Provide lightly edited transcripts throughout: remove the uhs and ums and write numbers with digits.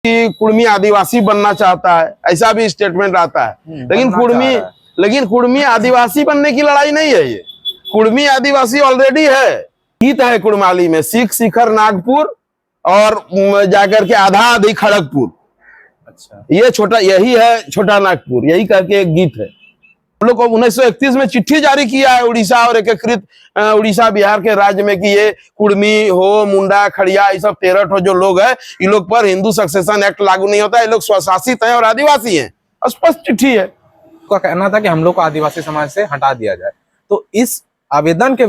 कि कुड़मी आदिवासी बनना चाहता है, ऐसा भी स्टेटमेंट आता है। लेकिन कुड़मी आदिवासी बनने की लड़ाई नहीं है। ये कुड़मी आदिवासी ऑलरेडी है। गीत है कुड़माली में, सीख शिखर नागपुर और जाकर के आधा आधी खड़गपुर। अच्छा, ये छोटा, यही है छोटा नागपुर, यही करके एक गीत है। हम लोग को 1931 में चिट्ठी जारी किया है उड़ीसा और एकीकृत उड़ीसा बिहार के राज्य में कि ये कुड़मी हो, मुंडा, खड़िया, ये सब 13 ठो जो लोग है, इन लोग पर हिंदू सक्सेशन एक्ट लागू नहीं होता। ये लोग स्वशासित हैं और आदिवासी हैं। स्पष्ट चिट्ठी है। का कहना था कि हम लोग को आदिवासी समाज से हटा दिया जाए, तो इस आवेदन के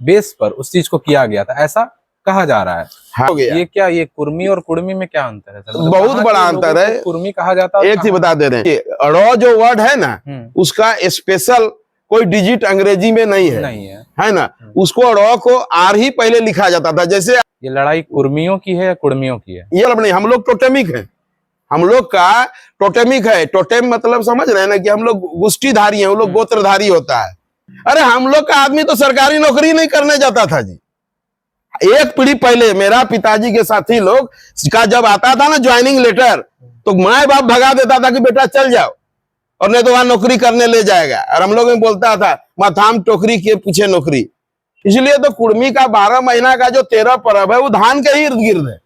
बेस पर उस चीज को किया गया था, ऐसा कहा जा रहा है। हो गया। ये क्या, ये कुर्मी और कुड़मी में क्या अंतर है सर? बहुत बड़ा अंतर है। कुर्मी कहा जाता है। एक चीज बता दे रहे हैं, अड़ो जो वर्ड है ना, उसका स्पेशल कोई डिजिट अंग्रेजी में नहीं है ना। उसको अड़ो को आर ही पहले लिखा जाता था। जैसे ये लड़ाई कुर्मियों की है या कुड़मियों की है? ये नहीं, हम लोग टोटेमिक है। हम लोग का टोटेमिक है। टोटेम मतलब समझ रहे हैं ना कि हम लोग गोष्ठीधारी हैं, वो लोग गोत्रधारी होता है। अरे हम लोग का आदमी तो सरकारी नौकरी नहीं करने जाता था जी। एक पीढ़ी पहले मेरा पिताजी के साथी लोग का जब आता था ना ज्वाइनिंग लेटर, तो माँ बाप भगा देता था कि बेटा चल जाओ, और नहीं तो वहां नौकरी करने ले जाएगा। और हम लोग में बोलता था माथाम टोकरी के पीछे नौकरी। इसलिए तो कुड़मी का 12 महीना का जो 13 पर्व है वो धान के ही इर्द गिर्द है।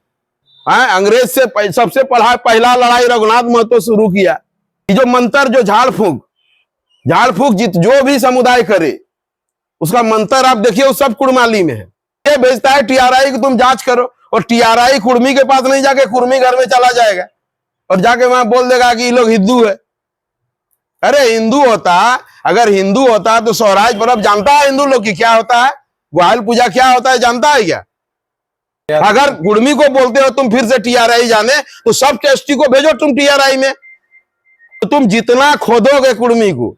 अंग्रेज से सबसे पहला लड़ाई रघुनाथ महतो शुरू किया। जो मंत्र, जो झाड़ फूक जो भी समुदाय करे उसका मंत्र आप देखिए, वो सब कुड़माली में है। ये भेजता है टीआरआई की तुम जांच करो, और टीआरआई कुड़मी के पास नहीं जाके कुड़मी घर में चला जाएगा और जाके वहां बोल देगा कि ये लोग हिंदू है। अरे हिंदू होता, अगर हिंदू होता तो स्वराज पर्व जानता है हिंदू लोग की क्या होता है, ग्वाल पूजा क्या होता है जानता है क्या? अगर कुड़मी को बोलते हो तुम फिर से टीआरआई जाने, तो सब टेस्टी को भेजो तुम टीआरआई में। तो तुम जितना खोदोगे कुड़मी को,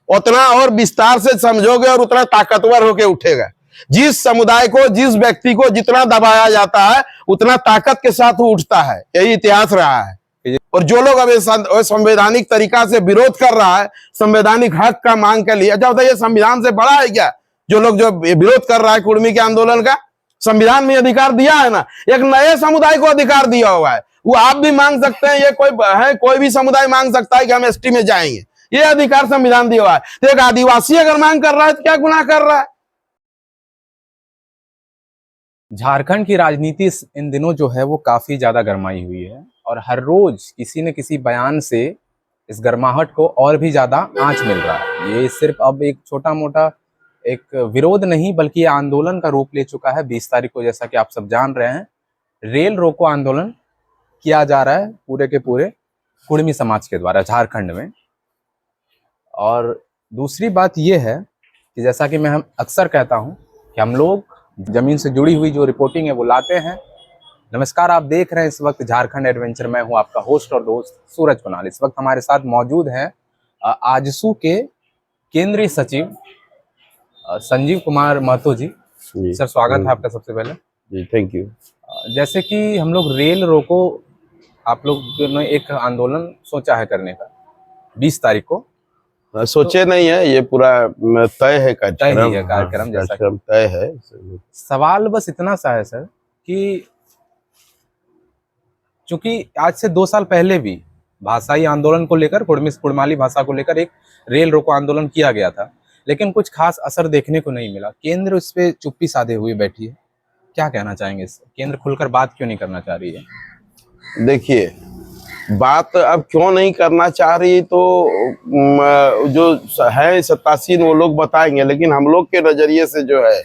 उतना और विस्तार से समझोगे और उतना ताकतवर होके उठेगा। जिस समुदाय को, जिस व्यक्ति को जितना दबाया जाता है, उतना ताकत के साथ वो उठता है। यही इतिहास रहा है। और जो लोग अब संवैधानिक तरीका से विरोध कर रहा है, संवैधानिक हक का मांग के लिए, अच्छा ये संविधान से बड़ा है क्या? जो लोग जो विरोध कर रहा है कुड़मी के आंदोलन का, संविधान में अधिकार दिया है ना, एक नए समुदाय को अधिकार दिया हुआ है। वो आप भी मांग सकते हैं, ये कोई भी समुदाय मांग सकता है कि हम एसटी में जाएंगे, ये अधिकार संविधान दिया हुआ है। तो एक आदिवासी अगर मांग कर रहा है तो क्या गुनाह कर रहा है? झारखंड की राजनीति इन दिनों जो है वो काफी ज्यादा गरमाई हुई है, और हर रोज किसी न किसी बयान से इस गर्माहट को और भी ज्यादा आंच मिल रहा है। ये सिर्फ अब एक छोटा मोटा एक विरोध नहीं, बल्कि ये आंदोलन का रूप ले चुका है। 20 तारीख को, जैसा कि आप सब जान रहे हैं, रेल रोको आंदोलन किया जा रहा है पूरे के पूरे कुड़मी समाज के द्वारा झारखंड में। और दूसरी बात यह है कि जैसा कि मैं अक्सर कहता हूं कि हम लोग जमीन से जुड़ी हुई जो रिपोर्टिंग है वो लाते हैं। नमस्कार, आप देख रहे हैं इस वक्त झारखंड एडवेंचर। मैं हूं आपका होस्ट और दोस्त सूरज कुणाल। इस वक्त हमारे साथ मौजूद हैं आजसू के केंद्रीय सचिव संजीव कुमार महतो जी। सर स्वागत है आपका सबसे पहले जी। Thank you. जैसे कि हम लोग रेल रोको, आप लोग ने एक आंदोलन सोचा है करने का 20 तारीख को। सोचे नहीं है, ये पूरा तय है कार्यक्रम, जैसा तय है। सवाल बस इतना सा है सर कि चूंकि आज से 2 साल पहले भी भाषाई आंदोलन को लेकर, कुड़माली भाषा को लेकर एक रेल रोको आंदोलन किया गया था, लेकिन कुछ खास असर देखने को नहीं मिला। केंद्र इस पे चुप्पी साधे हुए बैठी है। क्या कहना चाहेंगे इससे? केंद्र खुलकर बात क्यों नहीं करना चाह रही है? देखिए, बात अब क्यों नहीं करना चाह रही तो जो है सत्तासीन वो लोग बताएंगे, लेकिन हम लोग के नजरिए से जो है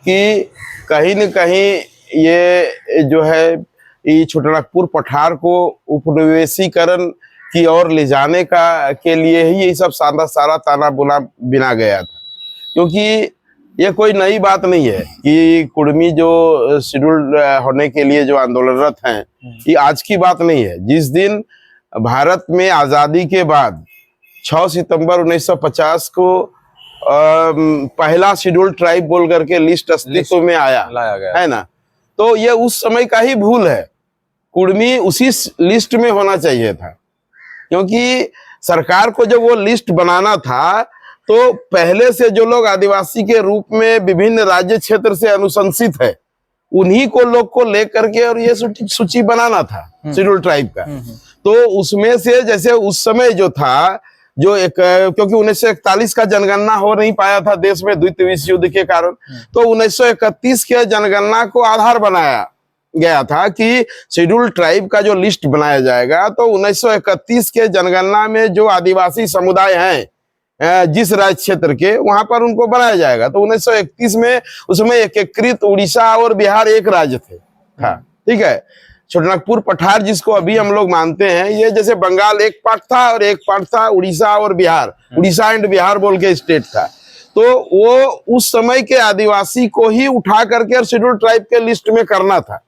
कि कहीं न कहीं ये जो है ये छोटानागपुर पठार को उपनिवेशीकरण की ओर ले जाने के लिए ही ये सब सारा ताना बुना बिना गया था। क्योंकि ये कोई नई बात नहीं है कि कुड़मी जो शेड्यूल्ड होने के लिए जो आंदोलनरत हैं, ये आज की बात नहीं है। जिस दिन भारत में आज़ादी के बाद 6 सितंबर 1950 को पहला शेड्यूल्ड ट्राइब बोल करके लिस्ट अस्तित्व में लाया गया है ना, तो ये उस समय का ही भूल है। कुड़मी उसी लिस्ट में होना चाहिए था, क्योंकि सरकार को जब वो लिस्ट बनाना था तो पहले से जो लोग आदिवासी के रूप में विभिन्न राज्य क्षेत्र से अनुशंसित है उन्हीं को लोग को लेकर के और ये सूची बनाना था शेड्यूल ट्राइब का। तो उसमें से जैसे उस समय जो था, जो एक, क्योंकि 1941 का जनगणना हो नहीं पाया था देश में द्वितीय विश्व युद्ध के कारण, तो 1931 के जनगणना को आधार बनाया गया था कि शेड्यूल ट्राइब का जो लिस्ट बनाया जाएगा, तो 1931 के जनगणना में जो आदिवासी समुदाय हैं जिस राज्य क्षेत्र के, वहां पर उनको बनाया जाएगा। तो 1931 में उसमें एकीकृत उड़ीसा और बिहार एक राज्य था, ठीक है। छोटानागपुर पठार जिसको अभी हम लोग मानते हैं, ये जैसे बंगाल एक पार्ट था और एक पार्ट था उड़ीसा और बिहार, उड़ीसा एंड बिहार बोल के स्टेट था। तो वो उस समय के आदिवासी को ही उठा करके शेड्यूल ट्राइब के लिस्ट में करना था,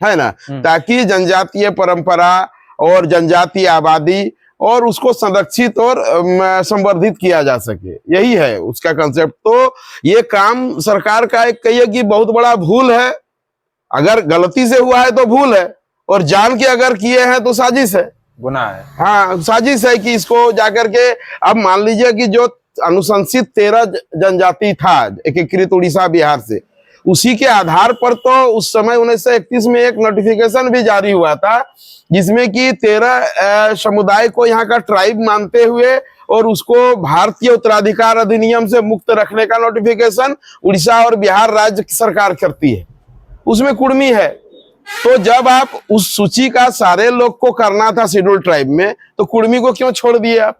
है ना, ताकि जनजातीय परंपरा और जनजातीय आबादी और उसको संरक्षित और संवर्धित किया जा सके, यही है उसका कंसेप्ट। तो ये काम सरकार का एक कहिए कि बहुत बड़ा भूल है। अगर गलती से हुआ है तो भूल है, और जान के अगर किए हैं तो साजिश है, गुनाह है। हाँ, साजिश है कि इसको जाकर के, अब मान लीजिए कि जो अनुशंसित 13 जनजाति था एकीकृत उड़ीसा बिहार से, उसी के आधार पर तो उस समय 1931 में एक नोटिफिकेशन भी जारी हुआ था जिसमें कि 13 समुदाय को यहाँ का ट्राइब मानते हुए और उसको भारतीय उत्तराधिकार अधिनियम से मुक्त रखने का नोटिफिकेशन उड़ीसा और बिहार राज्य की सरकार करती है। उसमें कुर्मी है। तो जब आप उस सूची का सारे लोग को करना था शेड्यूल ट्राइब में, तो कुर्मी को क्यों छोड़ दिए आप?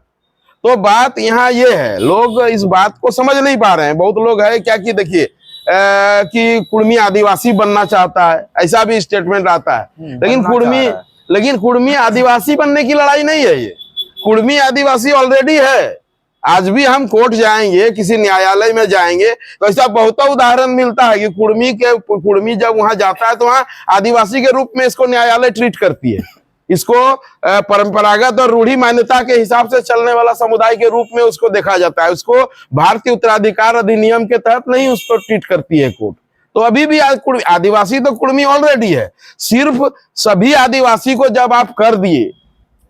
तो बात यहाँ ये है, लोग इस बात को समझ नहीं पा रहे हैं। बहुत लोग है क्या कि देखिए कि कुर्मी आदिवासी बनना चाहता है, ऐसा भी स्टेटमेंट आता है, लेकिन कुर्मी आदिवासी बनने की लड़ाई नहीं है। ये कुर्मी आदिवासी ऑलरेडी है। आज भी हम कोर्ट जाएंगे, किसी न्यायालय में जाएंगे, तो ऐसा बहुत उदाहरण मिलता है कि कुर्मी जब वहां जाता है तो वहां आदिवासी के रूप में इसको न्यायालय ट्रीट करती है। इसको परंपरागत और रूढ़ी मान्यता के हिसाब से चलने वाला समुदाय के रूप में उसको देखा जाता है। उसको भारतीय उत्तराधिकार अधिनियम के तहत नहीं उसको ट्रीट करती है कोर्ट। तो अभी भी आदिवासी तो कुर्मी ऑलरेडी है। सिर्फ सभी आदिवासी को जब आप कर दिए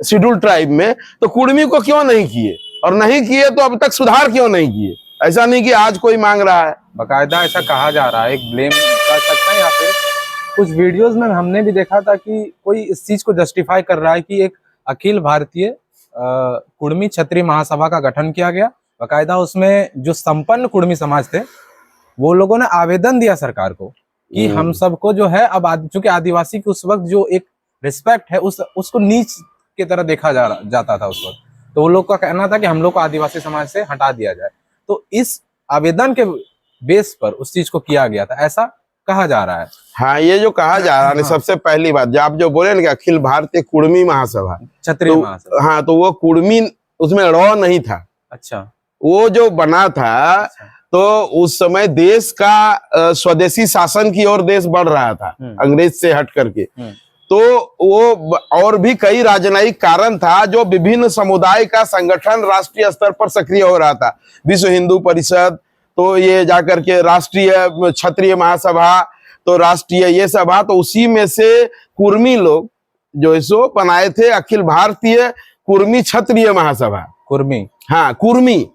शेड्यूल ट्राइब में, तो कुर्मी को क्यों नहीं किए? और नहीं किए तो अब तक सुधार क्यों नहीं किए? ऐसा नहीं कि आज कोई मांग रहा है, बाकायदा ऐसा कहा जा रहा है, एक ब्लेम कर सकते हैं। या फिर कुछ वीडियोस में हमने भी देखा था कि कोई इस चीज को जस्टिफाई कर रहा है कि एक अखिल भारतीय कुर्मी क्षत्रिय महासभा का गठन किया गया। बाकायदा उसमें जो संपन्न कुर्मी समाज थे, वो लोगों ने आवेदन दिया सरकार को कि हम सबको जो है, अब चूंकि आदिवासी की उस वक्त जो एक रिस्पेक्ट है उसको नीच की तरह देखा जाता था उस वक्त। तो वो लोग का कहना था कि हम लोग को आदिवासी समाज से हटा दिया जाए। तो इस आवेदन के बेस पर उस चीज को किया गया था, ऐसा कहा जा रहा है। हाँ, ये जो कहा जा रहा है, सबसे पहली बात जो आप जो बोले ना कि अखिल भारतीय कुर्मी महासभा, क्षत्रिय महासभा, हाँ, तो वो कुर्मी उसमें रॉ नहीं था। अच्छा, वो जो बना था, तो उस समय देश का स्वदेशी शासन की ओर देश बढ़ रहा था अंग्रेज से हट करके। तो वो और भी कई राजनयिक कारण था जो विभिन्न समुदाय का संगठन राष्ट्रीय स्तर पर सक्रिय हो रहा था। विश्व हिंदू परिषद, तो ये जाकर के राष्ट्रीय क्षत्रिय महासभा, तो राष्ट्रीय ये सभा, तो उसी में से कुर्मी लोग जो इसो बनाए थे अखिल भारतीय कुर्मी क्षत्रिय महासभा। कुर्मी, हाँ, कुर्मी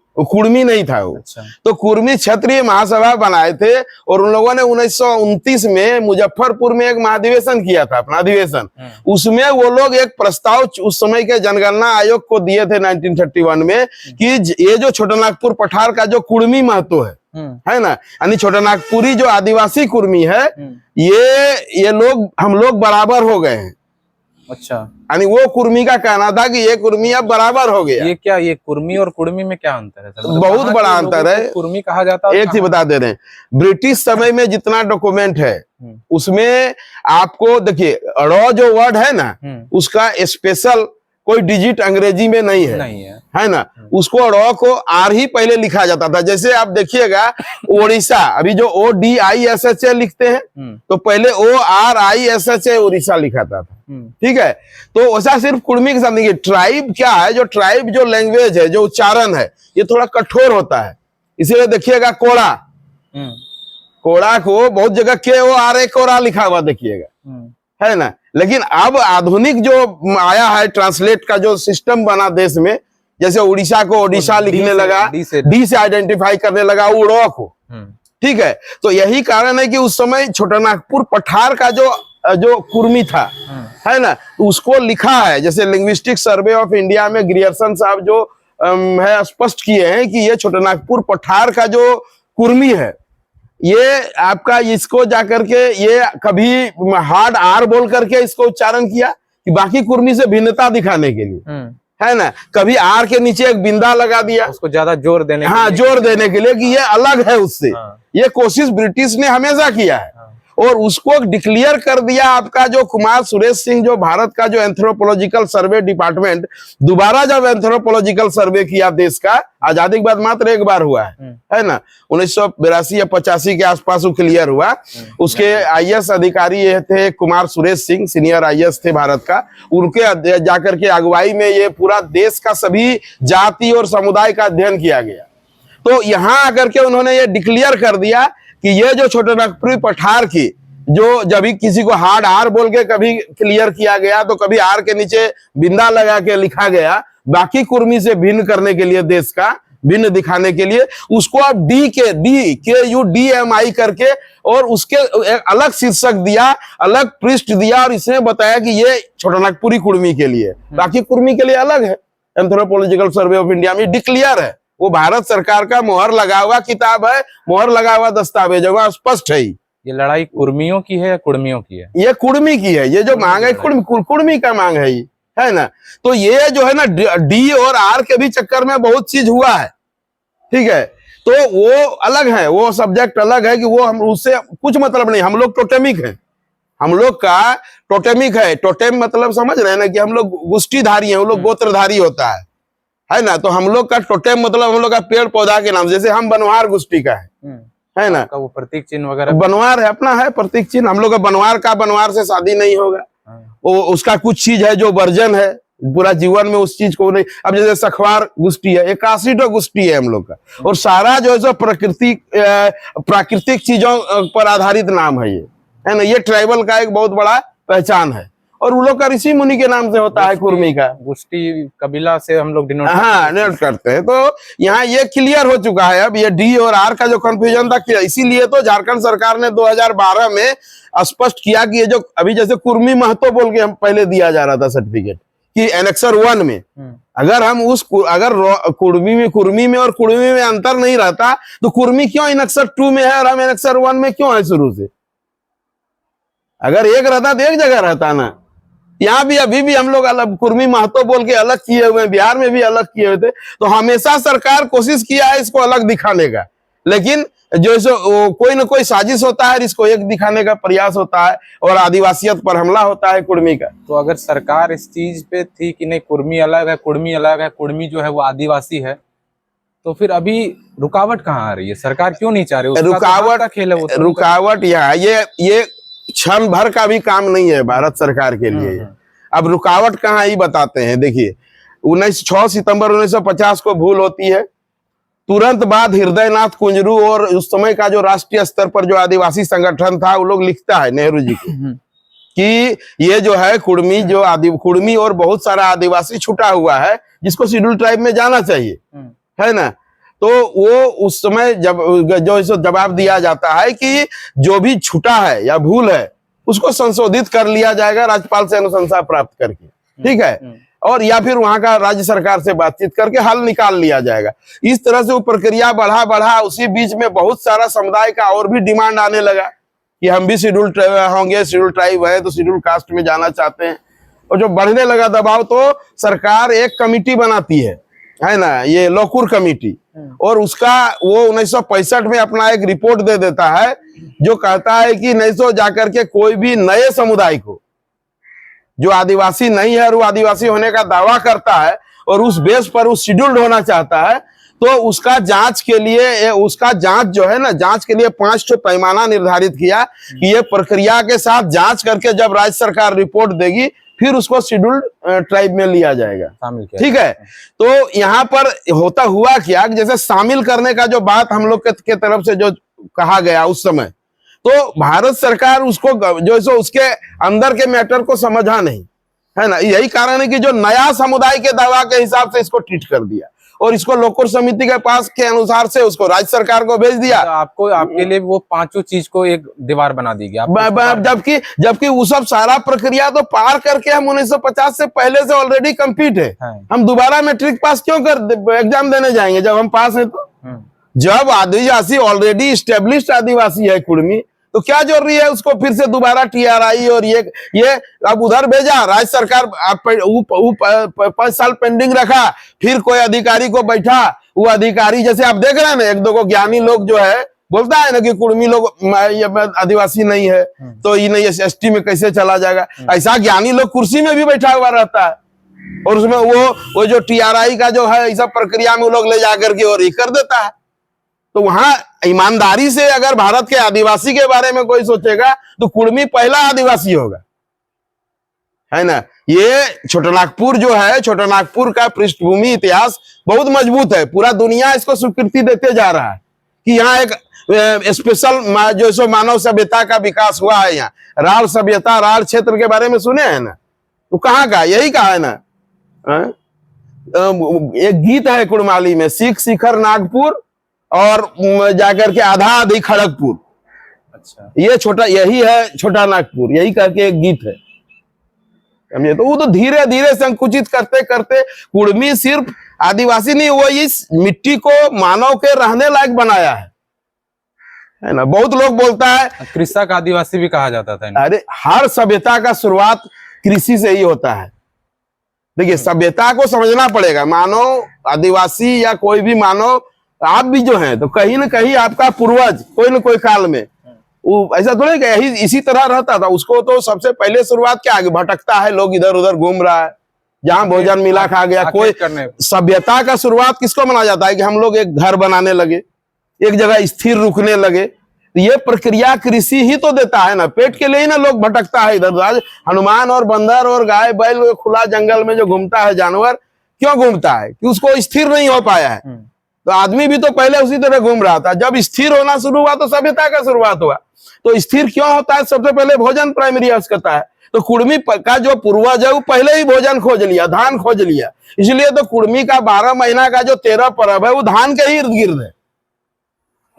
नहीं था वो। अच्छा। तो कुर्मी क्षत्रिय महासभा बनाए थे और उन लोगों ने 1929 में मुजफ्फरपुर में एक महाधिवेशन किया था, अपना अधिवेशन। उसमें वो लोग एक प्रस्ताव उस समय के जनगणना आयोग को दिए थे 1931 में कि ये जो छोटानागपुर पठार का जो कुर्मी महत्व है ना, यानी छोटानागपुरी जो आदिवासी कुर्मी है, ये लोग, हम लोग बराबर हो गए हैं। अच्छा, यानी वो कुर्मी का कहना था कि ये कुर्मी अब बराबर हो गया। ये क्या, ये कुर्मी और कुर्मी में क्या अंतर है सर? मतलब बहुत बड़ा अंतर है। कुर्मी कहा जाता है। एक चीज बता दे रहे हैं, ब्रिटिश समय में जितना डॉक्यूमेंट है उसमें आपको देखिए, रॉ जो वर्ड है ना, उसका स्पेशल कोई डिजिट अंग्रेजी में नहीं है ना। उसको रॉ को आर ही पहले लिखा जाता था। जैसे आप देखिएगा ओडिशा, अभी जो ODISHA लिखते हैं, तो पहले ORISHA उड़ीसा लिखा था। ठीक है, तो वैसा सिर्फ कुर्मी के साथ नहीं। ट्राइब क्या है, जो ट्राइब जो लैंग्वेज है, जो उच्चारण है, ये थोड़ा कठोर होता है। इसीलिए देखिएगा कोड़ा को बहुत जगह KORA कोड़ा लिखा हुआ देखिएगा, है ना। लेकिन अब आधुनिक जो आया है ट्रांसलेट का जो सिस्टम बना देश में, जैसे उड़ीसा को ओडिशा लिखने लगा, डी से आइडेंटिफाई करने लगा उड़ो को, ठीक है। तो यही कारण है कि उस समय छोटानागपुर पठार का जो कुर्मी था, है ना, उसको लिखा है, जैसे लिंग्विस्टिक सर्वे ऑफ इंडिया में ग्रियर्सन साहब जो है स्पष्ट किए हैं कि ये छोटानागपुर पठार का जो कुर्मी है, ये आपका इसको जाकर के ये कभी हार्ड आर बोल करके इसको उच्चारण किया कि बाकी कुर्मी से भिन्नता दिखाने के लिए, है ना, कभी आर के नीचे एक बिंदा लगा दिया, उसको ज्यादा जोर देने हाँ, जोर देने के लिए कि ये अलग है उससे। ये कोशिश ब्रिटिश ने हमेशा किया है और उसको डिक्लेयर कर दिया। आपका जो कुमार सुरेश सिंह, जो भारत का जो एंथ्रोपोलॉजिकल सर्वे डिपार्टमेंट दोबारा जब एंथ्रोपोलॉजिकल सर्वे किया देश का, आजादी के बाद मात्र एक बार हुआ है ना, 1982 या 85 के आसपास वो क्लियर हुआ। उसके आईएएस अधिकारी ये थे कुमार सुरेश सिंह, सीनियर आईएएस थे भारत का, उनके जाकर के अगुवाई में ये पूरा देश का सभी जाति और समुदाय का अध्ययन किया गया। तो यहां आकर के उन्होंने ये डिक्लेयर कर दिया कि ये जो छोटानागपुर पठार की जो जब भी किसी को हार्ड आर बोल के कभी क्लियर किया गया, तो कभी आर के नीचे बिंदा लगा के लिखा गया, बाकी कुर्मी से भिन्न करने के लिए, देश का भिन्न दिखाने के लिए, उसको अब DKUDMI करके और उसके एक अलग शीर्षक दिया, अलग पृष्ठ दिया और इसने बताया कि ये छोटानागपुरी कुर्मी के लिए, बाकी कुर्मी के लिए अलग है। एंथ्रोपोलॉजिकल सर्वे ऑफ इंडिया में डिक्लेयर है, वो भारत सरकार का मोहर लगा हुआ किताब है, मोहर लगा हुआ दस्तावेज है, स्पष्ट है। ये लड़ाई कुर्मियों की है या कुर्मियों की है? ये कुर्मी की है, ये जो मांग है कुर्मी का मांग है ये, है ना। तो ये जो है ना डी और आर के भी चक्कर में बहुत चीज हुआ है, ठीक है। तो वो अलग है, वो सब्जेक्ट अलग है कि वो हम उससे कुछ मतलब नहीं। हम लोग टोटेमिक है, हम लोग का टोटेमिक है। टोटेम मतलब समझ रहे हैं ना कि हम लोग गोष्ठीधारी हैं, वो लोग गोत्रधारी होता है ना। तो हम लोग का टोटेम मतलब हम लोग का पेड़ पौधा के नाम, जैसे हम बनवार गोष्ठी का है ना, वो प्रतीक चिन्ह वगैरह बनवार है, अपना है प्रतीक चिन्ह। हम लोग का बनवार से शादी नहीं होगा, वो उसका कुछ चीज है जो वर्जन है, पूरा जीवन में उस चीज को नहीं। अब जैसे सखवार गोष्ठी है, 81 गोष्ठी है हम लोग का, और सारा जो है सो प्राकृतिक चीजों पर आधारित नाम है ये, है ना। ये ट्राइबल का एक बहुत बड़ा पहचान है और वो लोग का ऋषि मुनि के नाम से होता है कुर्मी का। गोष्ठी कबीला से हम लोग डिनोट करते हैं। तो यहाँ ये क्लियर हो चुका है। अब ये डी और आर का जो कंफ्यूजन था, इसीलिए तो झारखंड सरकार ने 2012 में स्पष्ट किया कि ये जो अभी जैसे कुर्मी महतो बोल के हम पहले दिया जा रहा था सर्टिफिकेट कि एनेक्सर 1 में अगर हम अगर कुर्मी में और कुर्मी में अंतर नहीं रहता तो कुर्मी क्यों एनेक्सर 2 में है और हम एनेक्सर 1 में क्यों है शुरू से? अगर एक रहता तो एक जगह रहता ना। यहाँ भी अभी भी हम लोग अलग कुर्मी महतो बोल के अलग किए हुए हैं, बिहार में भी अलग किए हुए थे। तो हमेशा सरकार कोशिश किया है इसको अलग दिखाने का, लेकिन जो कोई ना कोई साजिश होता है, इसको एक दिखाने का प्रयास होता है और आदिवासियत पर हमला होता है कुर्मी का। तो अगर सरकार इस चीज पे थी कि नहीं कुर्मी अलग है, कुर्मी अलग है, कुर्मी जो है वो आदिवासी है, तो फिर अभी रुकावट कहाँ आ रही है? सरकार क्यों नहीं चाह रही? रुकावट का खेल है वो, रुकावट यहाँ ये क्षण भर का भी काम नहीं है भारत सरकार के लिए। अब रुकावट कहाँ ही बताते हैं। देखिए 6 सितंबर 1950 को भूल होती है, तुरंत बाद हृदयनाथ कुंजरू और उस समय का जो राष्ट्रीय स्तर पर जो आदिवासी संगठन था, वो लोग लिखता है नेहरू जी को कि ये जो है कुर्मी और बहुत सारा आदिवासी छुटा हुआ है जिसको शेड्यूल ट्राइब में जाना चाहिए, है ना। तो वो उस समय जो जवाब दिया जाता है कि जो भी छूटा है या भूल है उसको संशोधित कर लिया जाएगा राज्यपाल से अनुशंसा प्राप्त करके, ठीक है, और या फिर वहां का राज्य सरकार से बातचीत करके हल निकाल लिया जाएगा। इस तरह से वो प्रक्रिया बढ़ा उसी बीच में बहुत सारा समुदाय का और भी डिमांड आने लगा कि हम भी शेड्यूल होंगे, शेड्यूल ट्राइब है तो शेड्यूल कास्ट में जाना चाहते हैं। और जो बढ़ने लगा दबाव तो सरकार एक कमिटी बनाती है ना, ये लोकुर कमिटी, और उसका वो 1965 में अपना एक रिपोर्ट दे देता है जो कहता है कि नहीं तो जाकर के कोई भी नए समुदाय को जो आदिवासी नहीं है और वो आदिवासी होने का दावा करता है और उस बेस पर उस शेड्यूल्ड होना चाहता है, तो उसका जांच के लिए 5 पैमाना निर्धारित किया कि ये प्रक्रिया के साथ जांच करके जब राज्य सरकार रिपोर्ट देगी फिर उसको शेड्यूल्ड ट्राइब में लिया जाएगा, ठीक है। तो यहाँ पर होता हुआ क्या, जैसे शामिल करने का जो बात हम लोग के तरफ से जो कहा गया उस समय, तो भारत सरकार उसको जो उसके अंदर के मैटर को समझा नहीं, है ना। यही कारण है कि जो नया समुदाय के दावा के हिसाब से इसको ट्रीट कर दिया और इसको लोक समिति के पास के अनुसार से उसको राज्य सरकार को भेज दिया। तो आपको आपके लिए वो पांचों चीज को एक दीवार बना दी गया। जबकि वो सब सारा प्रक्रिया तो पार करके हम 1950 से पहले से ऑलरेडी कंप्लीट है। हम दोबारा मैट्रिक पास क्यों कर एग्जाम देने जाएंगे जब हम पास हैं तो? जब आदिवासी ऑलरेडी स्टेब्लिश्ड आदिवासी है कुर्मी, तो क्या जरूरी है उसको फिर से दोबारा TRI और ये अब उधर भेजा राज्य सरकार 5 साल पेंडिंग रखा, फिर कोई अधिकारी को बैठा, वो अधिकारी जैसे आप देख रहे हैं ना, एक दो को ज्ञानी लोग जो है बोलता है ना कि कुर्मी लोग आदिवासी नहीं है तो ये नहीं ST में कैसे चला जाएगा। ऐसा ज्ञानी लोग कुर्सी में भी बैठा हुआ रहता है और उसमें वो जो TRI का जो है इस प्रक्रिया में वो लोग ले जाकर के और ये कर देता है। तो वहां ईमानदारी से अगर भारत के आदिवासी के बारे में कोई सोचेगा तो कुर्मी पहला आदिवासी होगा, है ना। ये छोटानागपुर जो है, छोटानागपुर का पृष्ठभूमि इतिहास बहुत मजबूत है। पूरा दुनिया इसको स्वीकृति देते जा रहा है कि यहाँ एक स्पेशल जो सो मानव सभ्यता का विकास हुआ है। यहाँ राल सभ्यता, राल क्षेत्र के बारे में सुने हैं ना, तो कहाँ का यही कहा है ना। एक गीत है कुड़माली में, सीख शिखर नागपुर और जाकर के आधा आधी खड़गपुर। अच्छा, ये छोटा यही है छोटा नागपुर, यही करके एक गीत है समझे। तो वो तो धीरे धीरे संकुचित करते करते कुर्मी सिर्फ आदिवासी नहीं, वो इस मिट्टी को मानव के रहने लायक बनाया है ना। बहुत लोग बोलता है कृषक आदिवासी भी कहा जाता था। अरे हर सभ्यता का शुरुआत कृषि से ही होता है। देखिए सभ्यता को समझना पड़ेगा। मानव आदिवासी या कोई भी मानव, आप भी जो हैं तो कहीं ना कहीं आपका पूर्वज कोई न कोई काल में वो ऐसा थोड़ा कि यही इसी तरह रहता था। उसको तो सबसे पहले शुरुआत क्या आगे भटकता है, लोग इधर उधर घूम रहा है, जहां भोजन मिला खा गया। कोई सभ्यता का शुरुआत किसको माना जाता है कि हम लोग एक घर बनाने लगे, एक जगह स्थिर रुकने लगे। ये प्रक्रिया कृषि ही तो देता है ना, पेट के लिए ही ना लोग भटकता है इधर उधर। हनुमान और बंदर और गाय बैल खुला जंगल में जो घूमता है जानवर, क्यों घूमता है कि उसको स्थिर नहीं हो पाया है। तो आदमी भी तो पहले उसी तरह घूम रहा था। जब स्थिर होना शुरू हुआ तो सभ्यता का शुरुआत हुआ। तो स्थिर क्यों होता है? सबसे पहले भोजन प्राइमरी अर्थ करता है। तो कुर्मी का जो पूर्वज है वो पहले ही भोजन खोज लिया, धान खोज लिया। इसलिए तो कुर्मी का 12 महीना का जो 13 पर्व है वो धान के ही इर्द गिर्द है।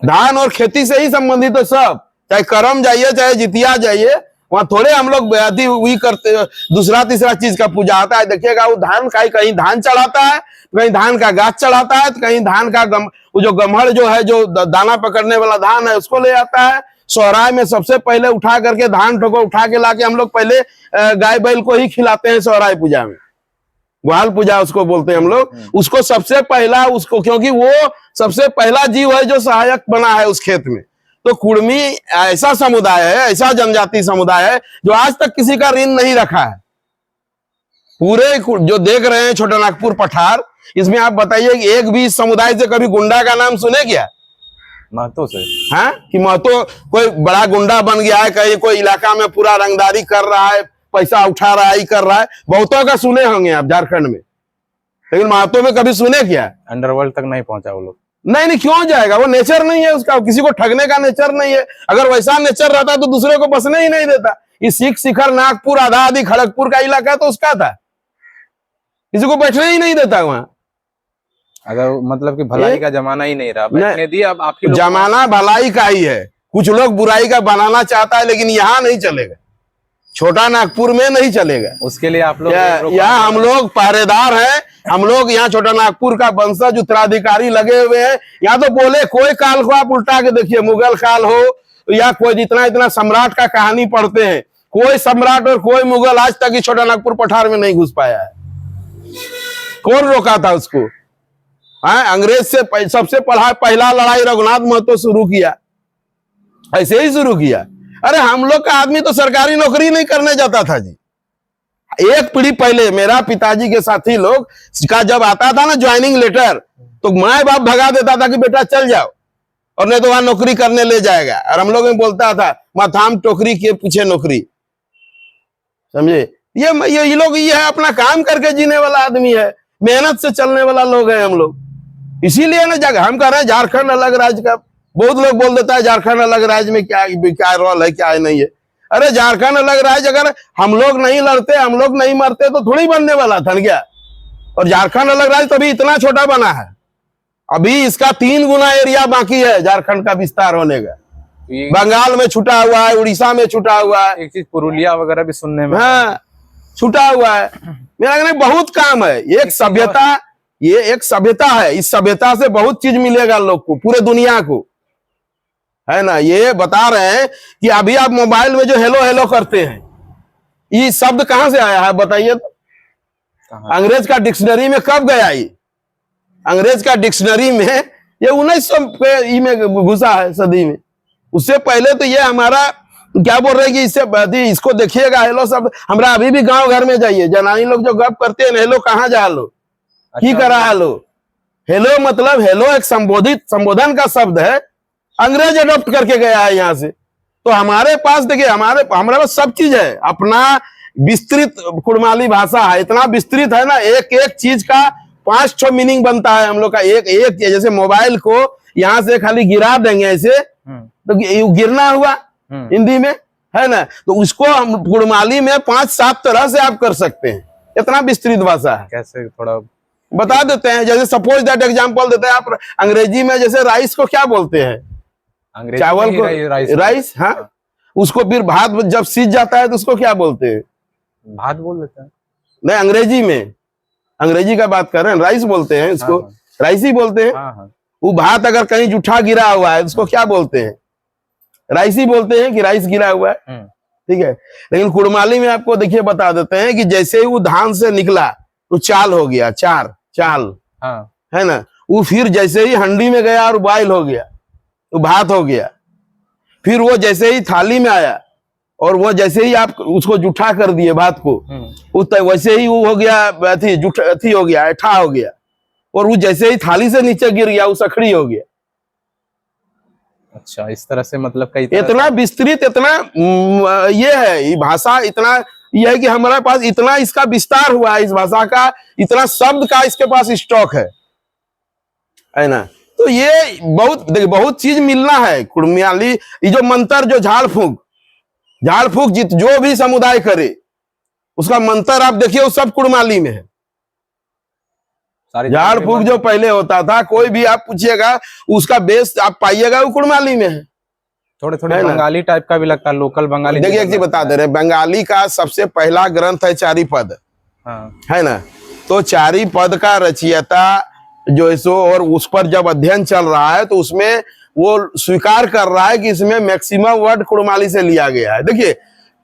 धान और खेती से ही संबंधित है सब, चाहे करम जाइए चाहे जितिया जाइए, वहां थोड़े हम लोग बेअदबी हुई करते दूसरा तीसरा चीज का पूजा आता है। देखिएगा वो धान का कहीं धान चढ़ाता है, कहीं धान का गाछ चढ़ाता है, तो कहीं धान का वो जो गम्हड़ जो है, जो दाना पकड़ने वाला धान है, उसको ले आता है। सोहराय में सबसे पहले उठा करके धान ठोको उठा के लाके हम लोग पहले गाय बैल को ही खिलाते हैं। सोहराय पूजा में ग्वाल पूजा उसको बोलते हैं हम लोग। उसको सबसे पहला उसको, क्योंकि वो सबसे पहला जीव है जो सहायक बना है उस खेत में। तो कुर्मी ऐसा समुदाय है, ऐसा जनजाति समुदाय है जो आज तक किसी का ऋण नहीं रखा है। पूरे जो देख रहे हैं छोटानागपुर पठार, इसमें आप बताइए कि एक भी समुदाय से कभी गुंडा का नाम सुने क्या? महतो से, हाँ, कि महतो कोई बड़ा गुंडा बन गया है, कहीं कोई इलाका में पूरा रंगदारी कर रहा है, पैसा उठा रहा है, कर रहा है। बहुतों का सुने होंगे आप झारखंड में, लेकिन महतो में कभी सुने क्या? अंडरवर्ल्ड तक नहीं पहुंचा वो लोग। नहीं, क्यों जाएगा? वो नेचर नहीं है उसका, किसी को ठगने का नेचर नहीं है। अगर वैसा नेचर रहता तो दूसरे को बसने ही नहीं देता। ये सीख शिखर नागपुर आधा आधी खड़गपुर का इलाका तो उसका था, किसी को बैठने ही नहीं देता वहां। अगर मतलब कि भलाई का जमाना ही नहीं रहा, बैठने दिया। अब आपकी जमाना भलाई का ही है। कुछ लोग बुराई का बनाना चाहता है, लेकिन यहाँ नहीं चलेगा, छोटा नागपुर में नहीं चलेगा। उसके लिए आप लोग यहाँ हम लोग पहरेदार हैं। हम लोग यहाँ छोटा नागपुर का वंशज उत्तराधिकारी लगे हुए हैं। यहाँ तो बोले कोई काल को आप उल्टा के देखिए, मुगल काल हो या कोई जितना इतना सम्राट का कहानी पढ़ते हैं, कोई सम्राट और कोई मुगल आज तक छोटा नागपुर पठार में नहीं घुस पाया है। कौन रोका था उसको? अंग्रेज से सबसे पहला लड़ाई रघुनाथ महतो शुरू किया, ऐसे ही शुरू किया। अरे हम लोग का आदमी तो सरकारी नौकरी नहीं करने जाता था जी। एक पीढ़ी पहले मेरा पिताजी के साथी लोग का जब आता था ना ज्वाइनिंग लेटर, तो माँ बाप भगा देता था कि बेटा चल जाओ, और नहीं तो वहां नौकरी करने ले जाएगा। और हम लोग में बोलता था माथाम टोकरी के पीछे नौकरी, समझे। ये लोग ये है अपना काम करके जीने वाला आदमी है, मेहनत से चलने वाला लोग है हम लोग। इसीलिए ना जगह हम कह रहे हैं झारखंड अलग राज्य का। बहुत लोग बोल देता है झारखंड अलग राज्य में क्या रोल है, क्या है नहीं है। अरे झारखंड अलग राज्य अगर हम लोग नहीं लड़ते, हम लोग नहीं मरते तो थोड़ी बनने वाला था क्या? और झारखंड अलग राज्य तभी इतना छोटा बना है। अभी इसका 3 गुना एरिया बाकी है झारखंड का विस्तार होने का। तो ये बंगाल में छुटा हुआ है, उड़ीसा में छुटा हुआ है, एक चीज पुरुलिया वगैरह भी सुनने में। हाँ छुटा हुआ है। मेरा कहना है बहुत काम है। एक सभ्यता, ये एक सभ्यता है, इस सभ्यता से बहुत चीज मिलेगा लोग को, पूरे दुनिया को, है ना। ये बता रहे हैं कि अभी आप मोबाइल में जो हेलो हेलो करते हैं, ये शब्द कहां से आया है बताइए तो? कहाँ? अंग्रेज का डिक्शनरी में कब गया ये? अंग्रेज का डिक्शनरी में ये 1900 के में घुसा है, सदी में। उससे पहले तो ये हमारा क्या बोल रहे हैं कि इससे इसको देखिएगा हेलो सब। हमरा अभी भी गांव घर में जाइए, जनानी लोग जो गप करते हैं हेलो कहाँ जा लो, की करा हेलो। हेलो मतलब हेलो एक संबोधन का शब्द है, अंग्रेज अडॉप्ट करके गया है यहाँ से। तो हमारे पास देखिए, हमारे पास सब चीज है। अपना विस्तृत कुड़माली भाषा है, इतना विस्तृत है ना, एक एक चीज का 5-6 मीनिंग बनता है हम लोग का। एक जैसे मोबाइल को यहाँ से खाली गिरा देंगे ऐसे तो गिरना हुआ हिंदी में, है ना। तो उसको हम कुड़माली में 5-7 तरह से आप कर सकते हैं, इतना विस्तृत भाषा है। कैसे थोड़ा बता देते हैं। जैसे सपोज दैट एग्जांपल देते हैं आप, अंग्रेजी में जैसे राइस को क्या बोलते हैं? अंग्रेजी चावल में को ही राइस, हाँ। उसको फिर भात जब सीज जाता है तो उसको क्या बोलते हैं? भात बोल देते हैं। नहीं, अंग्रेजी में, अंग्रेजी का बात कर रहे हैं, राइस बोलते हैं इसको, हाँ। राइस ही बोलते हैं। हाँ हाँ। वो भात अगर कहीं जूठा गिरा हुआ है उसको क्या बोलते हैं? राइस ही बोलते हैं कि राइस गिरा हुआ है, ठीक है। लेकिन कुड़माली में आपको देखिए बता देते हैं कि जैसे ही वो धान से निकला तो चाल हो गया, चाल, हाँ। है ना। वो फिर जैसे ही हंडी में गया और बॉयल हो गया तो भात हो गया। फिर वो जैसे ही थाली में आया और वो जैसे ही आप उसको जूठा कर दिए भात को, वैसे ही वो हो गया अथी हो गया, ऐठा हो गया। और वो जैसे ही थाली से नीचे गिर गया वो सखड़ी हो गया। अच्छा, इस तरह से मतलब कई तरह इतना विस्तृत, इतना ये है, ये भाषा इतना ये है कि हमारे पास इतना इसका विस्तार हुआ है, इस भाषा का इतना शब्द का इसके पास स्टॉक है ना। तो ये बहुत चीज मिलना है कुड़मियाली। ये जो मंत्र, जो झाड़ फूक जो भी समुदाय करे उसका मंत्र आप देखिए वो सब कुड़माली में है। झाड़ फूक जो पहले होता था, कोई भी आप पूछिएगा उसका बेस आप पाइएगा वो कुड़माली में है। थोड़े बंगाली टाइप का भी लगता है, लोकल बंगाली। देखिए एक चीज बता दे रहे, बंगाली का सबसे पहला ग्रंथ है चारिपद, हाँ। है ना। तो चारिपद का रचयिता जो है सो, और उस पर जब अध्ययन चल रहा है तो उसमें वो स्वीकार कर रहा है कि इसमें मैक्सिमम वर्ड कुड़माली से लिया गया है। देखिए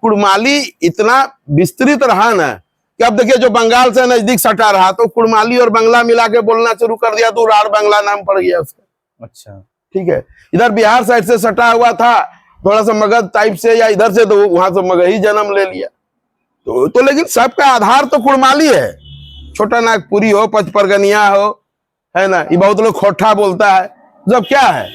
कुड़माली इतना विस्तृत रहा ना कि अब देखिए जो बंगाल से नजदीक सटा रहा तो कुड़माली और बंगला मिला के बोलना शुरू कर दिया तो राड़ बंगला नाम पड़ गया उसका। अच्छा, ठीक है। इधर बिहार साइड से सटा हुआ था थोड़ा सा मगध टाइप से या इधर से, तो वहां से मगही जन्म ले लिया। तो लेकिन सबका आधार तो कुड़माली है। छोटा नागपुरी हो, पचपरगनिया हो, है ना। ये बहुत लोग खोठा बोलता है, सब क्या है,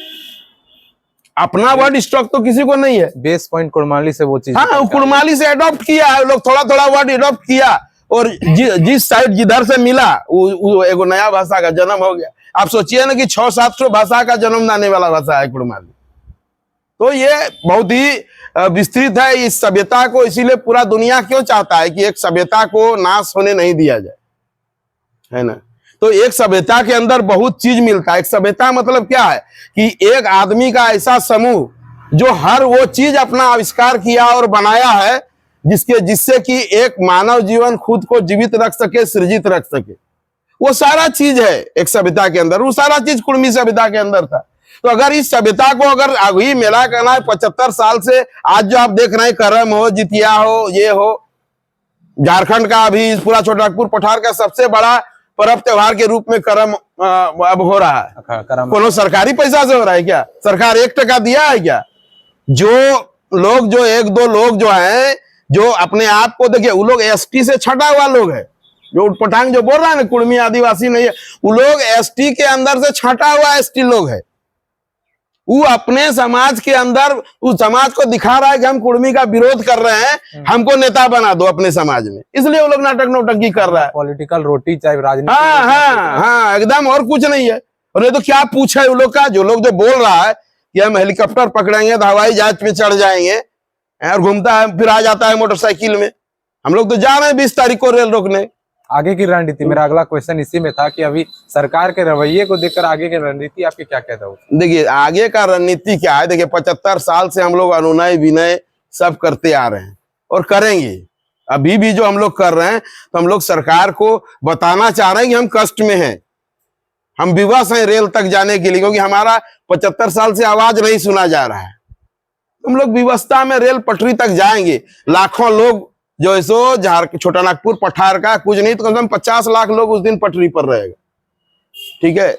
अपना वर्ड स्टॉक तो किसी को नहीं है। बेस पॉइंट कुड़माली से वो चीज, हाँ, कुड़माली से अडॉप्ट किया है लोग, थोड़ा थोड़ा वर्ड अडॉप्ट किया और जिस साइड जिधर से मिला वो एगो नया भाषा का जन्म हो गया। आप सोचिए ना कि 600-700 भाषा का जन्म लाने वाला भाषा है कुड़माली। तो ये बहुत ही विस्तृत है इस सभ्यता को। इसीलिए पूरा दुनिया क्यों चाहता है कि एक सभ्यता को नाश होने नहीं दिया जाए, है ना। तो एक सभ्यता के अंदर बहुत चीज मिलता है। एक सभ्यता मतलब क्या है कि एक आदमी का ऐसा समूह जो हर वो चीज अपना आविष्कार किया और बनाया है जिससे कि एक मानव जीवन खुद को जीवित रख सके, सृजित रख सके। वो सारा चीज है एक सभ्यता के अंदर। वो सारा चीज कुड़मी सभ्यता के अंदर था। तो अगर इस सभ्यता को अगर अभी मेला करना है 75 साल से, आज जो आप देख रहे हैं करम हो, जितिया हो, ये हो, झारखंड का अभी पूरा छोटानागपुर पठार का सबसे बड़ा पर्व त्योहार के रूप में करम अब हो रहा है। कोनो सरकारी पैसा से हो रहा है क्या? सरकार 1 टका दिया है क्या? जो लोग, जो 1-2 लोग जो हैं, जो अपने आप को देखिए, वो लोग एसटी से छटा हुआ लोग है, जो उटपटांग जो बोल रहा है ना कुड़मी आदिवासी नहीं है, वो लोग एसटी के अंदर से छटा हुआ एसटी लोग है। वो अपने समाज के अंदर उस समाज को दिखा रहा है कि हम कुड़मी का विरोध कर रहे हैं, हमको नेता बना दो अपने समाज में, इसलिए वो लोग नाटक नौटंकी कर रहा है। पॉलिटिकल रोटी चाहे राजनीति। हाँ, एकदम, और कुछ नहीं है। और ये तो क्या पूछा है वो लोग का, जो लोग जो बोल रहा है कि हम हेलीकॉप्टर पकड़ेंगे तो हवाई जहाज पे चढ़ जाएंगे, और घूमता है फिर आ जाता है मोटरसाइकिल में। हम लोग तो जा रहे हैं 20 तारीख को रेल रोकने। आगे की रणनीति, मेरा अगला क्वेश्चन इसी में था कि अभी सरकार के रवैये को देखकर आगे की रणनीति आपकी क्या कहता हो? देखिए आगे का रणनीति क्या है, देखिए 75 साल से हम लोग अनुनय विनय सब करते आ रहे हैं और करेंगे। अभी भी जो हम लोग कर रहे हैं तो हम लोग सरकार को बताना चाह रहे हैं कि हम कष्ट में हैं, हम विवश हैं रेल तक जाने के लिए, क्योंकि हमारा 75 साल से आवाज नहीं सुना जा रहा है। हम लोग विवस्था में रेल पटरी तक जाएंगे। लाखों लोग जो सो छोटा नागपुर पठार का कुछ नहीं तो कम से कम 50 लाख लोग उस दिन पटरी पर रहेगा। ठीक है,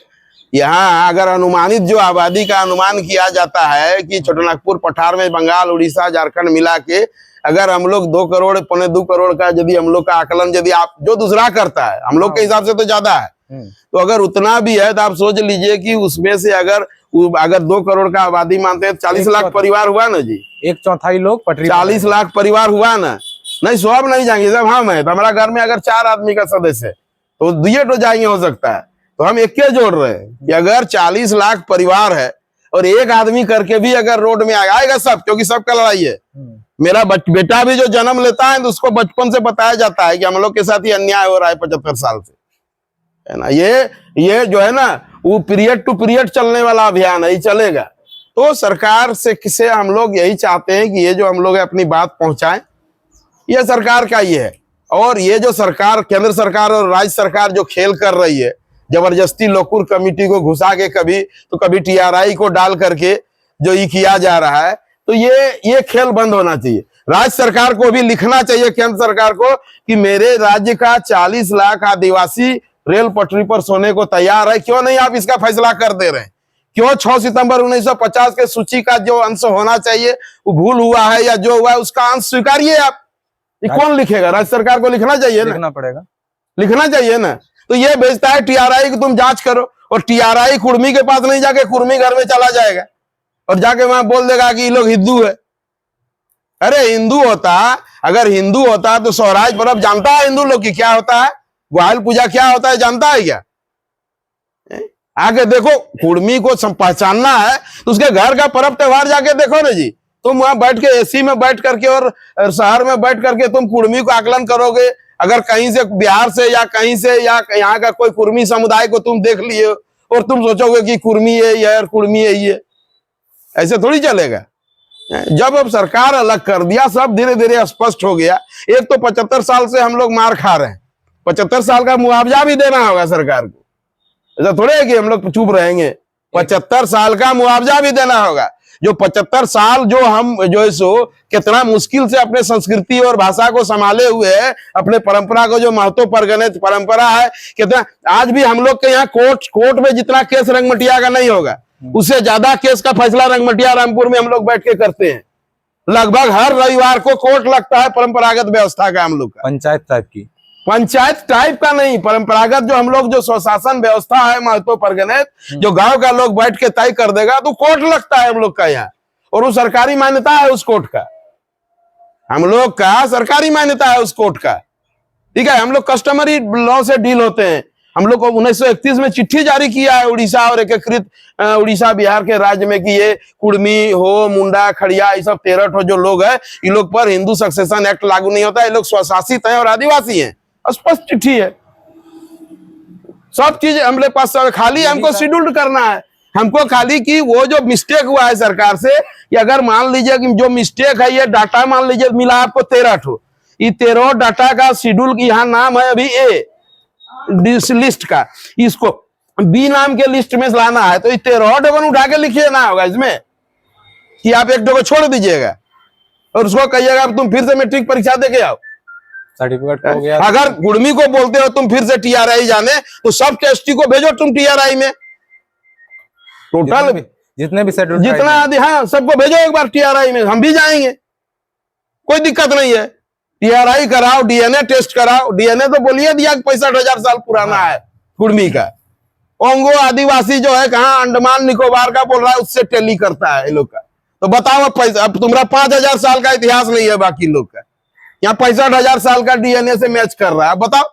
यहाँ अगर अनुमानित जो आबादी का अनुमान किया जाता है कि छोटा नागपुर पठार में बंगाल उड़ीसा झारखंड मिला के अगर हम लोग 2 करोड़ 2.25 करोड़ का यदि हम लोग का आकलन यदि आप जो दूसरा करता है, हम लोग के हिसाब से तो ज्यादा है, तो अगर उतना भी है तो आप सोच लीजिए कि उसमें से अगर 2 करोड़ का आबादी मानते हैं 40 लाख परिवार हुआ ना जी, 1/4 लोग पटरी 40 लाख परिवार हुआ ना। नहीं सब नहीं जाएंगे, जब हम है तो हमारा घर में अगर 4 आदमी का सदस्य है तो दिए तो जाएंगे हो सकता है, तो हम एक जोड़ रहे हैं कि अगर 40 लाख परिवार है और एक आदमी करके भी अगर रोड में आएगा सब, क्योंकि सबका लड़ाई है। मेरा बेटा भी जो जन्म लेता है तो उसको बचपन से बताया जाता है कि हम लोग के साथ ही अन्याय हो रहा है 75 साल से, है ना। ये जो है ना वो पीरियड टू पीरियड चलने वाला अभियान है, ये चलेगा। तो सरकार से हम लोग यही चाहते हैं कि ये जो हम लोग अपनी बात पहुंचाएं, ये सरकार का ही है। और ये जो सरकार, केंद्र सरकार और राज्य सरकार जो खेल कर रही है, जबरदस्ती लोकुर कमेटी को घुसा के कभी टीआरआई को डाल करके जो ये किया जा रहा है, तो ये खेल बंद होना चाहिए। राज्य सरकार को भी लिखना चाहिए केंद्र सरकार को कि मेरे राज्य का 40 लाख आदिवासी रेल पटरी पर सोने को तैयार है, क्यों नहीं आप इसका फैसला कर दे रहे हैं? क्यों 6 सितंबर 1950 के सूची का जो अंश होना चाहिए वो भूल हुआ है या जो हुआ है उसका अंश स्वीकारिए आप। ये कौन लिखेगा? राज्य सरकार को लिखना चाहिए ना, लिखना पड़ेगा, लिखना चाहिए ना। तो ये भेजता है टीआरआई की तुम जांच करो, और टीआरआई कुर्मी के पास नहीं जाके कुर्मी घर में चला जाएगा और जाके वहां बोल देगा कि ये लोग हिंदू है। अरे हिंदू होता, अगर हिंदू होता तो स्वराज पर्व जानता है हिंदू लोग की क्या होता है, ग्वाल पूजा क्या होता है जानता है क्या? आगे देखो, कुर्मी को पहचानना है तो उसके घर का पर्व त्योहार जाके देखो ना जी। तुम वहां बैठ के एसी में बैठ करके और शहर में बैठ करके तुम कुर्मी को आकलन करोगे, अगर कहीं से बिहार से या कहीं से या यहाँ का कोई कुर्मी समुदाय को तुम देख लिए और तुम सोचोगे कि कुर्मी है ये और कुर्मी है ये, ऐसे थोड़ी चलेगा। जब अब सरकार अलग कर दिया, सब धीरे धीरे स्पष्ट हो गया। एक तो 75 साल से हम लोग मार खा रहे हैं, 75 साल का मुआवजा भी देना होगा सरकार को, ऐसा थोड़े है कि हम लोग चुप रहेंगे। 75 साल का मुआवजा भी देना होगा। जो 75 साल जो हम जो सो कितना मुश्किल से अपने संस्कृति और भाषा को संभाले हुए है, अपने परंपरा को जो महत्व परगणित परंपरा है, कितना आज भी हम लोग के यहाँ कोर्ट में जितना केस रंगमटिया का नहीं होगा, उससे ज्यादा केस का फैसला रंगमटिया रामपुर में हम लोग बैठ के करते हैं। लगभग हर रविवार को कोर्ट लगता है परंपरागत व्यवस्था का हम लोग का, पंचायत टाइप का नहीं, परंपरागत जो हम लोग जो स्वशासन व्यवस्था है महत्व परगणित, जो गांव का लोग बैठ के तय कर देगा तो कोर्ट लगता है हम लोग का यहाँ, और वो सरकारी मान्यता है उस कोर्ट का, हम लोग का सरकारी मान्यता है उस कोर्ट का। ठीक है, हम लोग कस्टमरी लॉ से डील होते हैं। हम लोग को 1931 में चिट्ठी जारी किया है उड़ीसा और एकीकृत उड़ीसा बिहार के राज्य में कि ये कुर्मी हो, मुंडा, खड़िया, ये सब 13 ठो जो लोग है, इन लोग पर हिंदू सक्सेशन एक्ट लागू नहीं होता, ये लोग स्वशासित हैं और आदिवासी हैं। स्पष्ट चिट्ठी है, सब चीज हमारे पास, खाली हमको शेड्यूल्ड करना है। हमको खाली कि वो जो मिस्टेक हुआ है सरकार से, कि अगर मान लीजिए कि जो मिस्टेक है ये डाटा मान लीजिए मिला आपको 13 ठो, ये 13 डाटा का शेड्यूल की यहाँ नाम है अभी ए लिस्ट का, इसको बी नाम के लिस्ट में लाना है, तो ये 13 डबल उठा के लिखिए ना होगा इसमें कि आप एक डबल छोड़ दीजिएगा और उसको कहिएगा तुम फिर से मैट्रिक परीक्षा दे के आओ, सर्टिफिकेट हो गया। अगर कुर्मी को बोलते हो तुम फिर से टीआरआई जाने, तो सब टेस्टी को भेजो तुम टीआरआई में, टोटल जितने भी शेड्यूल जितना आदि, हाँ सबको भेजो एक बार टीआरआई में, हम भी जाएंगे, कोई दिक्कत नहीं है। टीआरआई कराओ, डीएनए टेस्ट कराओ। डीएनए तो बोलिए दिया 65,000 साल पुराना है कुर्मी का। ओंगो आदिवासी जो है कहाँ अंडमान निकोबार का बोल रहा है, उससे टेली करता है ये लोग का। तो बताओ अब तुम्हारा 5,000 साल का इतिहास नहीं है बाकी लोग का, यहाँ 65,000 साल का डीएनए से मैच कर रहा है। बताओ,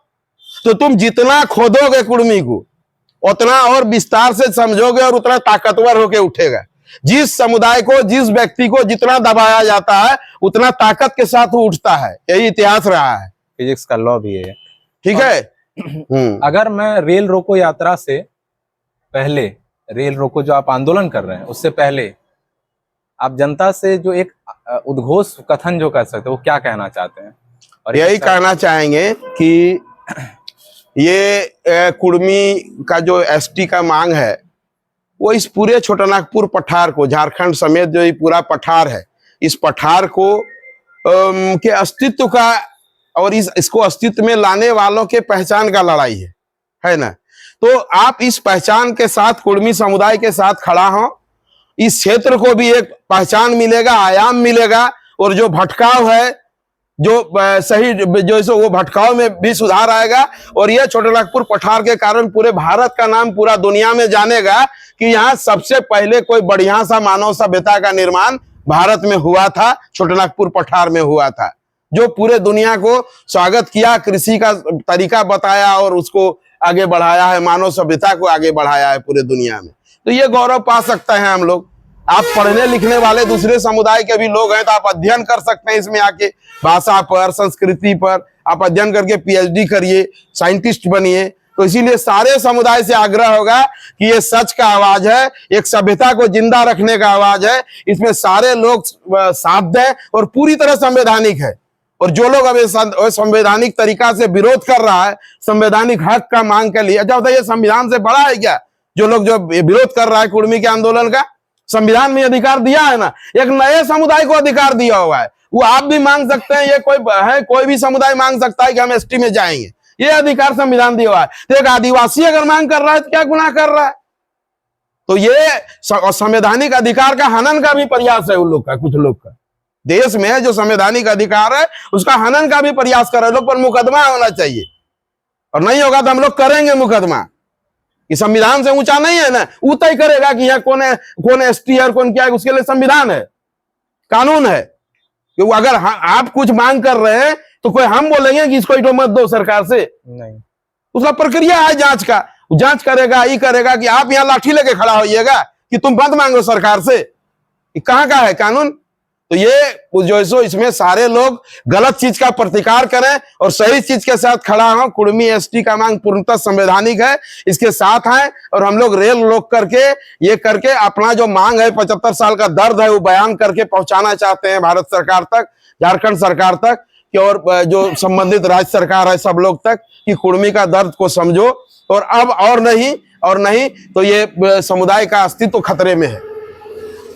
तो तुम जितना खोदोगे कुर्मी को उतना और विस्तार से समझोगे और उतना ताकतवर होके उठेगा। जिस समुदाय को, जिस व्यक्ति को जितना दबाया जाता है उतना ताकत के साथ वो उठता है, यही इतिहास रहा है। फिजिक्स का लॉ भी है। ठीक है। अगर मैं रेल रोको यात्रा से पहले, रेल रोको जो आप आंदोलन कर रहे हैं उससे पहले आप जनता से जो एक उद्घोष कथन जो कर सकते हैं वो क्या कहना चाहते हैं? और यही कहना चाहेंगे कि ये कुर्मी का जो एसटी का मांग है वो इस पूरे छोटानागपुर पठार को, झारखंड समेत जो ये पूरा पठार है, इस पठार को के अस्तित्व का और इसको अस्तित्व में लाने वालों के पहचान का लड़ाई है ना। तो आप इस पहचान के साथ, कुर्मी समुदाय के साथ खड़ा हो, इस क्षेत्र को भी एक पहचान मिलेगा, आयाम मिलेगा, और जो भटकाव है, जो सही जो सो वो भटकाव में भी सुधार आएगा। और यह छोटानागपुर पठार के कारण पूरे भारत का नाम पूरा दुनिया में जानेगा कि यहाँ सबसे पहले कोई बढ़िया सा मानव सभ्यता का निर्माण भारत में हुआ था, छोटानागपुर पठार में हुआ था, जो पूरे दुनिया को स्वागत किया, कृषि का तरीका बताया और उसको आगे बढ़ाया है, मानव सभ्यता को आगे बढ़ाया है पूरे दुनिया में। तो ये गौरव पा सकते हैं हम लोग। आप पढ़ने लिखने वाले दूसरे समुदाय के भी लोग हैं तो आप अध्ययन कर सकते हैं इसमें आके, भाषा पर, संस्कृति पर आप अध्ययन करके पीएचडी करिए, साइंटिस्ट बनिए। तो इसीलिए सारे समुदाय से आग्रह होगा कि ये सच का आवाज है, एक सभ्यता को जिंदा रखने का आवाज है, इसमें सारे लोग साथ दें और पूरी तरह संवैधानिक है। और जो लोग अब संवैधानिक तरीका से विरोध कर रहा है, संवैधानिक हक का मांग के लिए, अच्छा होता है ये संविधान से बड़ा है क्या? जो लोग जो विरोध कर रहा है कुर्मी के आंदोलन का, संविधान में अधिकार दिया है ना, एक नए समुदाय को अधिकार दिया हुआ है। वो आप भी मांग सकते हैं, ये कोई भी समुदाय मांग सकता है कि हम एसटी में जाएंगे, ये अधिकार संविधान दिया हुआ है। तो एक आदिवासी अगर मांग कर रहा है तो क्या गुनाह कर रहा है? तो ये संवैधानिक अधिकार का हनन का भी प्रयास है उन लोग का, कुछ लोग का। देश में जो संवैधानिक अधिकार है उसका हनन का भी प्रयास कर रहे लोग पर मुकदमा होना चाहिए, और नहीं होगा तो हम लोग करेंगे मुकदमा। ये संविधान से ऊंचा नहीं है ना, वो तय करेगा कि यहाँ कौन एसटी है और कौन क्या है, उसके लिए संविधान है, कानून है। कि वो अगर आप कुछ मांग कर रहे हैं तो कोई हम बोलेंगे कि इसको इटो मत दो सरकार से? नहीं, उसका प्रक्रिया है जांच का, जांच करेगा, ये करेगा कि आप यहाँ लाठी लेके खड़ा होइएगा कि तुम मत मांगो सरकार से, कहाँ का है कानून? तो ये जो सो इसमें सारे लोग गलत चीज का प्रतिकार करें और सही चीज के साथ खड़ा हो। कुर्मी एसटी का मांग पूर्णतः संवैधानिक है, इसके साथ हैं, और हम लोग रेल रोक करके ये करके अपना जो मांग है, 75 साल का दर्द है, वो बयान करके पहुंचाना चाहते हैं भारत सरकार तक, झारखंड सरकार तक, कि और जो संबंधित राज्य सरकार है सब लोग तक, कि कुर्मी का दर्द को समझो। और अब और नहीं तो ये समुदाय का अस्तित्व खतरे में है,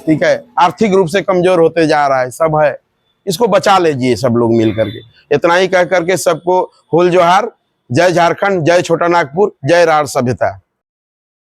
ठीक है, आर्थिक रूप से कमजोर होते जा रहा है, सब है, इसको बचा लीजिए सब लोग मिल करके। इतना ही कह करके सबको हुल जोहार, जय झारखंड, जय छोटानागपुर, जय राढ़ सभ्यता।